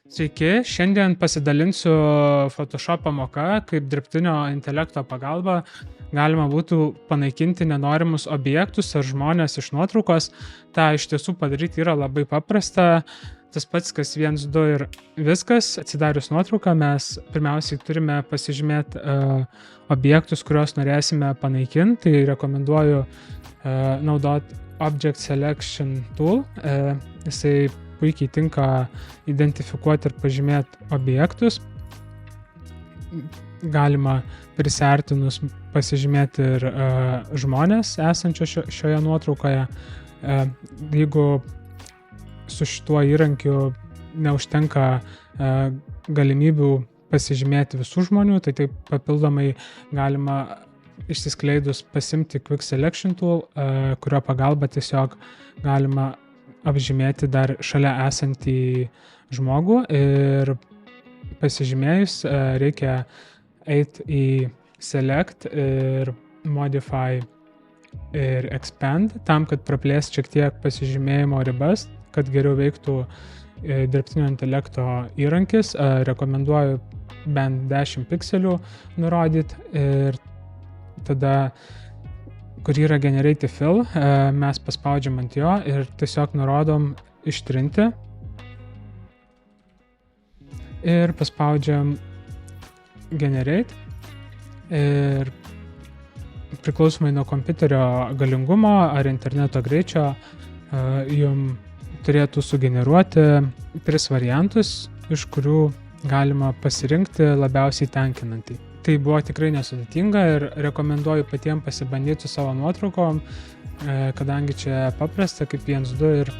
Sveiki, šiandien pasidalinsiu Photoshop pamoka, kaip dirbtinio intelekto pagalba galima būtų panaikinti nenorimus objektus ar žmones iš nuotraukos. Ta iš tiesų padaryti yra labai paprasta. Tas pats, kas 1, 2 ir viskas. Atsidarius nuotrauką mes pirmiausiai turime pasižymėti objektus, kuriuos norėsime panaikinti. Tai rekomenduoju naudoti Object Selection Tool. Jisai puikiai tinka identifikuoti ir pažymėti objektus. Galima prisiartinus pasižymėti ir žmonės esančios šioje nuotraukoje. Jeigu su šituo įrankiu neužtenka galimybių pasižymėti visų žmonių, tai taip papildomai galima išsiskleidus pasimti Quick Selection Tool, kurio pagalba tiesiog galima apžymėti dar šalia esantį žmogų, ir pasižymėjus reikia eiti į Select ir Modify ir Expand, tam, kad praplėst šiek tiek pasižymėjimo ribas, kad geriau veiktų dirbtinio intelekto įrankis. Rekomenduoju bent 10 pikselių nurodyti, ir tada, kur yra Generate Fill, mes paspaudžiam ant jo ir tiesiog nurodom ištrinti ir paspaudžiam Generate, ir priklausomai nuo kompiuterio galingumo ar interneto greičio jum turėtų sugeneruoti 3 variantus, iš kurių galima pasirinkti labiausiai tenkinantį. Tai buvo tikrai nesudėtinga ir rekomenduoju patiems pasibandyti su savo nuotraukom, kadangi čia paprasta kaip 1, 2 ir